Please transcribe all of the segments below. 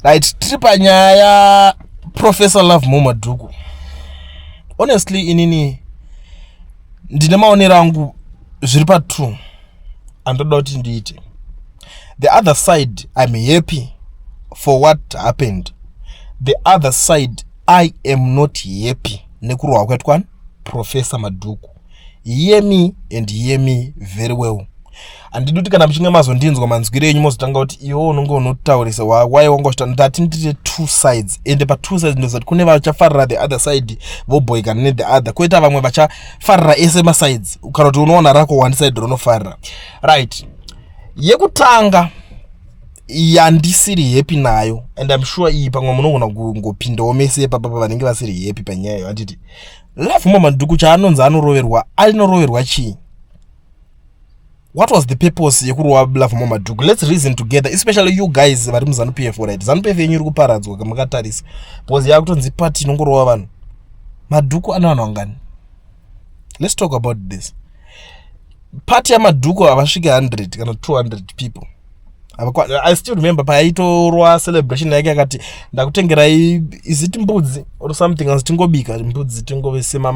Right, tripa nyaya Professor Love Maduku. Honestly, inini ndine maonero angu zviri patrue andoda kuti ndiite. The other side, I'm happy for what happened. The other side, I am not happy nekurohwa kwaitwa Professor Maduku. Hear me and hear me very well. Andidi kuti kana muchinge mazondinzwa manzwire enyu mozotanga kuti iwo unonge unotaurisa why wangosvita ndati ndite two sides, ende pa two sides ndozati kune vachafarira the other side voboyikana ne the other, koita vamwe vachafarira ese ma sides kana kuti unoona rako one side ronofarira. Right, yekutanga yandisiri happy nayo, and I'm sure iyi pamwe munogona kungopindawo mese papa vanenge vasiri happy panyaya yo. Anditi Love Maduku chaanonzi anoroverwa, anoroverwa chii? What was the purpose yekurohwa Love Maduku? Let's reason together, especially you guys vari muZanu PF. Right, ZANU PF yenyu iri kuparadzwa kamukatarisa because yakutonzi party inongorohwa vanhu. Maduku ana vanhu vangani? Let's talk about this. Party yaMaduku havasviki 100 kana 200 people. I still remember paaitorwa celebration yake akati ndakutengerai iziti mbudzi or something else, tingobika mbudzi tingovesema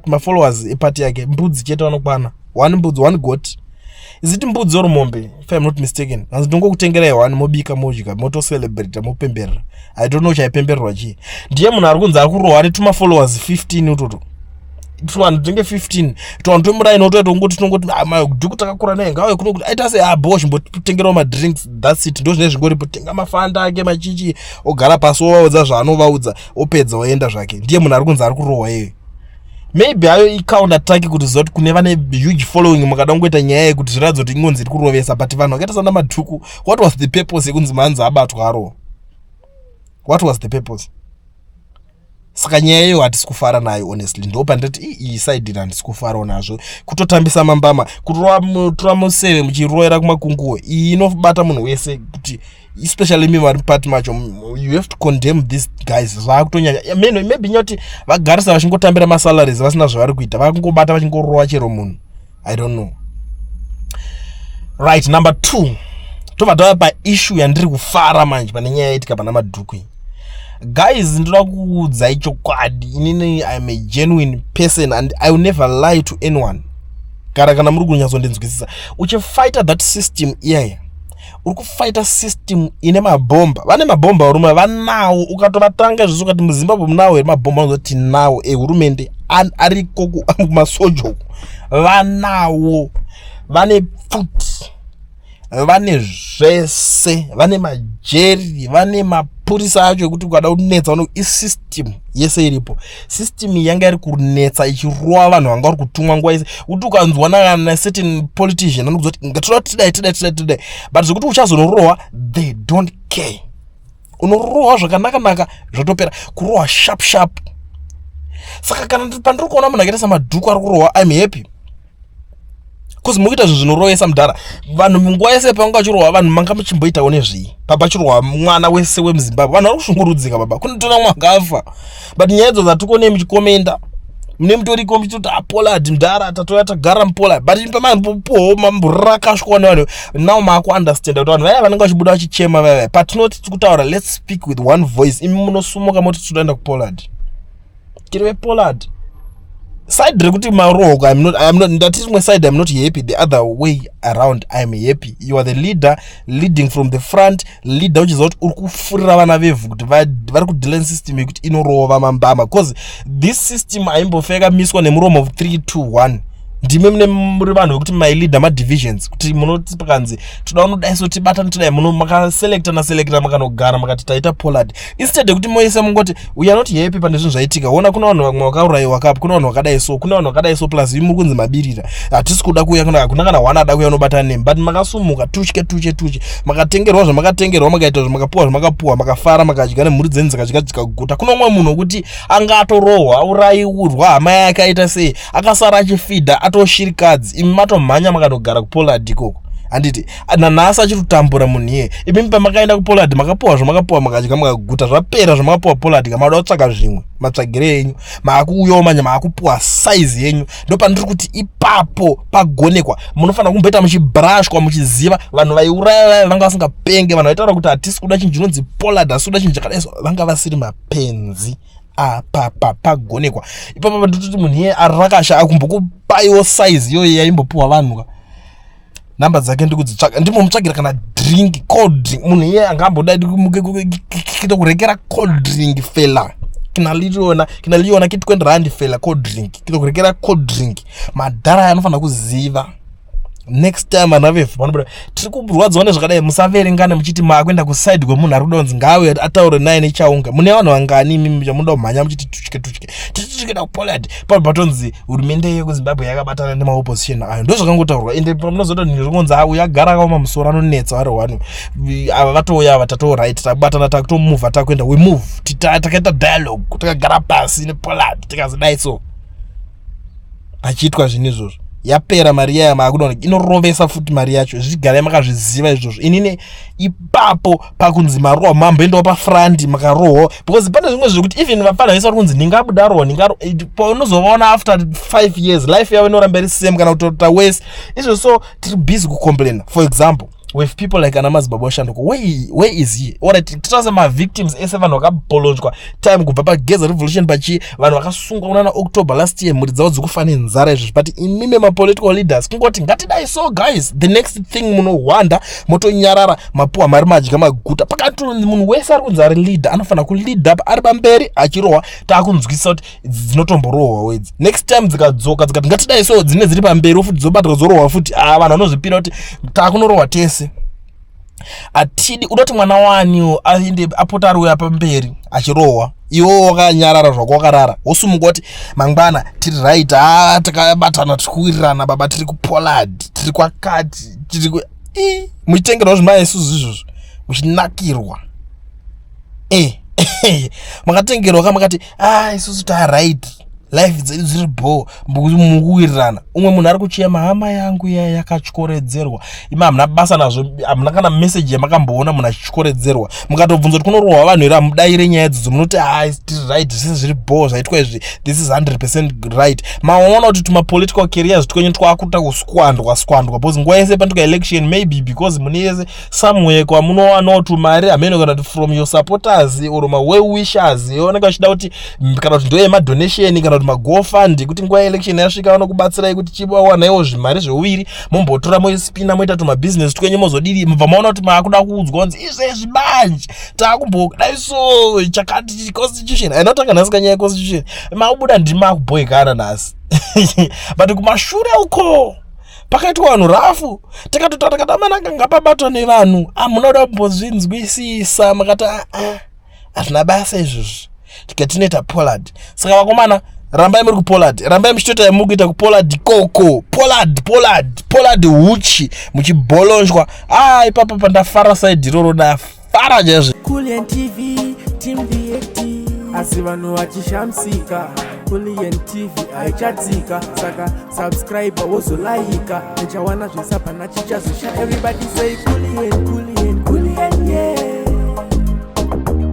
ma-followers epati yake mbudzi chete vanokwana one mbudzi one goat. Iziti mbudzi or mombe, if I'm not mistaken. Asi ndingokutengerai one mobika modya moto celebrate mopemberera. I don't know chaipembererwa chii. Ndiye munhu ari kunzi akurohwa ane tuma followers 15 utoto. Tuwanhu tenge 15 tuwanhu tomurai notoita ungoti tinongoti Maduku takakura naye ngawe kuno kuti aita se bosh mbotengerawo ma drinks, that's it. Ndozvine zvingoripo, tenga mafanda ake machichi ogara pasi ovaudza zvaanovaudza opedza oenda zvake. Ndiye munhu ari kunzi ari kurohwa iye. Maybe hayo i-counter attack kuti zoti kune vane huge following mukada kungoita nyaya yekuti zviratidza kuti ingonzi iri kurovesa, but vanhu vakaita sana Maduku, what was the purpose yekunzi manzi abatwa arohwa? What was the purpose? Saka nyaya iyo hatisi kufara nayo honestly. Ndopa ndati iyi side ina handisi kufarawo nazvo. Kutotambisa mambama, kutora museve muchiroera kumakunguwe, iyi inobata munhu wese kuti especially me vari part macho, you have to condemn these guys. Zvakutonyanya maybe nyoti vagarisa vachingotambira masalaries vasina zvavari kuita, vakungobata vachingorohwa chero munhu. I don't know. Right, number 2, tobva tava paissue yandiri kufara manje pane nyaya yaitika pana Maduku. Guys, ndoda kuudzai chokwadi, inini I'm a genuine person and I will never lie to anyone. Kana muri kunyatsondinzwisisa, uchifighta that system iyaya, uri kufighta system ine mabomba. Vane mabomba hurumende vanawo, ukatovatanga zvisi ukati muZimbabwe munawo here mabomba, unozoti nawo hurumende ariko kumasoja uku vanawo, vane pfuti, vane zvese, vane majeri, vane mapurisa acho ekuti ukada kunetsa vano isystem yese iripo. System yanga iri kunetsa ichirohwa vanhu vanga vari kutumwa nguva yese, kuti ukanzwa na certain politician anokuzoti ngatoda tidai, but zvokuti uchazonorohwa they don't care. Unorohwa zvakanaka zvotopera, kurohwa sharp. Saka kana pandiri kuona munhu akaita saMaduku ari kurohwa, I'm happy. Because mukuita zvinhu zvinorohesa mudhara. Vanhu munguva yese pavanga vachirohwa vanhu manga muchimboitawo nezvii? Pachirohwa mwana wese wemuZimbabwe vanhu vari kushungurudzika baba, kunotona mwakafa. But nyaya idzo dzatikuonei muchikomenda, mune mutoriko muchitoti Pollard mudhara tatoya tagara muPollard, but pamambopowo mamborakashwa nevanhu. Now makuunderstand kuti vanhu vaya vanenge vachibuda vachichema vaya patinoti tikutaura let's speak with one voice, imi munosumuka moti tinoenda kuPollard. Kiriwe Pollard side rekuti marohwa, I'm not that is my side, I'm not happy. The other way around, I'm happy. You are the leader, leading from the front, leader which is not uri kufurira vana vevhu kuti vari kudelay system yekuti inorohwa mambama, because this system aimbofeka miswa nemuromo of 3-2-1. Ndime mune muri vanhu vekuti my leader ma divisions kuti munoti pakanzi toda unodai so tibatana todai muno makaselecta makanogara makati taita Pollard, instead yekuti moise mungoti we are not happy pane zvinhu zvaitika. Ona kuna vanhu vamwe vakaurayiwa kapo, kuna vanhu vakadai so, kuna vanhu vakadai so, plus muri kunzi mabirira hatisi kuda kuuya, kuna kana wana ada kuuya unobatana nemi, but makasumuka tuche makatengerwa zvamakatengerwa, makaita zvamakapuwa zvamakapuwa, makafara makadya nemhuri dzenyu dzikaguta. Kuna umwe munhu wekuti anga atorohwa aurayiurwa hama yake aita sei, akasara achifidha atoshirikadzi, imi matomhanya makanogara kuPollard ikoko. handiti nanhasi achitotambura munhu iye. Imi pamakaenda kuPollard makapuwa zvamakapuwa makadya makaguta zvapera zvamakapuwa Pollard kamada kutsvaka zvimwe matsvagire enyu maakuuyawo manya maakupuwa saizi yenyu. Ndopandiri kuti ipapo pagonekwa munofanira kumboita muchibrashwa muchiziva vanhu vaiuraya vanga vasingapenge, vanhu vaitaura kuti hatisi kuda chinhu chinonzi Pollard asi kuda chinhu chakadai vanga vasiri mapenzi. Apa pagonekwa ipapo panditoti munhu iye arakasha akumbokupaiwo saizi iyoyo yaimbopuwa vanhu. Namba dzake ndikudzitsvaka ndimomutsvagira kana drink, cold drink. Munhu iye angamboda kuita kurekera cold drink fela kinaliona kiti R20 fela cold drink kito kurekera cold drink. Madhara anofanira kuziva next time anavefu panobuda tiri kurwadzwa nezvakadai musaverengane muchiti maakwenda kuside kwemunhu ari kuda kunzi ngawe ataure naye nechaunga. Mune vanhu vangani imimi chamunoda kumhanya muchiti tuchikeda kuPollard patonzi hurumende yekuZimbabwe yakabatana nemaopposition ayo. Ndo zvakangotaurwa ende pamunozoti nhiri kunzi yagara akaoma musoro anonetsa vari wanu ava vatouya ava tatoright tabatana takutomuvha takuenda we move takaita dialogue takagara pasi nePollard tikazidai so achiitwa zvinhu izvozvo. Yapera mari yaya maakuda inorovesa futi mari yacho zvigarai makazviziva izvozvo. Inini ipapo pakunzi marohwa mamboendawo pafrandi makarohwa because pane zvimwe zvekuti even vafana vese vari kunzi ningabuda rohwa paunozovaona after 5 years life yavo inoramba iri same kana kutota worse izvo. So tiri busy kucomplain for example with people like Anamazimbabwe Shanduko. Where is he? Alright, titase ma-victims ese vanhu vakabholonjwa time kubva pageza revolution pachi vanhu vakasungwa kunana October last year mhuri dzavo dzikufa nenzara izvozvo. But imime ma-political leaders kungoti ngatidai so guys the next thing munohwanda motonyarara mapuwa mari madya maguta pakati munhu wese ari kunzi ari leader anofanira kulead up ari pamberi achirohwa taakunzwisa kuti dzinotomborohwa wedzi next time dzikadzoka dzikati ngatidai so dzine dziri pamberi futi dzobatwa dzorohwa futi vanhu vanozvipira kuti taakunorohwa tese. Atidi udoti mwana wani aende apota ari uya pamberi achirohwa iwo wakanyarara zvako wakarara wosumuka kuti mangwana tiri right takabatana tiri kuwirirana baba tiri kuPollard tiri kwakati tiri muchitengerawo zvimaya isusu izvozvo muchinakirwa makatengerwa kamakati isusu taa right life dzedu dziri bo mukuwirirana. Umwe munhu ari kuchiya mahama yangu yakachkoredzerwa imi hamuna basa nazvo hamuna kana message yamakamboona munhu achityoredzerwa mukatobvunza kuti kunorohwa vanhu here hamudaire nyaya idzodzo munoti tiri right zvese zviri bo zvaitwa izvi this is 100% right. Maona kuti tuma-political careers twenyu twakuita kuskwandwa because nguva yese panduka election maybe because mune yese somewhere kwamunowanawo tumari hamene kana kuti from your supporters or ma-well-wishers oneka uchida kuti kana kuti ndo yemadonation kana kuti magofund kuti nguva election yasvika vanokubatsirai kuti chiwanaiwo zvimari zveuviri mombotora moispina moita tumabusiness twenyu mozodiri mubva maona kuti maakuda kuudzwa kunzi izvezvi manje taakumbodai so chakati constitution ainotanga nhasi kanyaya yeconstitution maakubuda ndima akubhoikana nhasi but kumashure uko pakaitwa vanhu rafu takatotata katamananga ngapabatwa nevanhu munoda kumbozvinzwisisa makati hatina basa izvozvo tikatinoita Pollard. Saka vakomana rambai muri kuPollard rambai muchitoita yamurikuita kuPollard koko Pollard huchi muchibholonjwa ipapa pandafara side iroro dafara jazvo. Kulien TV team VAT asi vanhu vachishamsika Kulien TV haichatsika saka subscribe wozolaika nechawana zvese pana chichazosha. Everybody say Kulien yeah.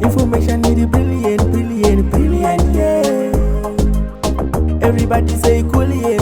Information is brilliant, yeah. Everybody say Kulien.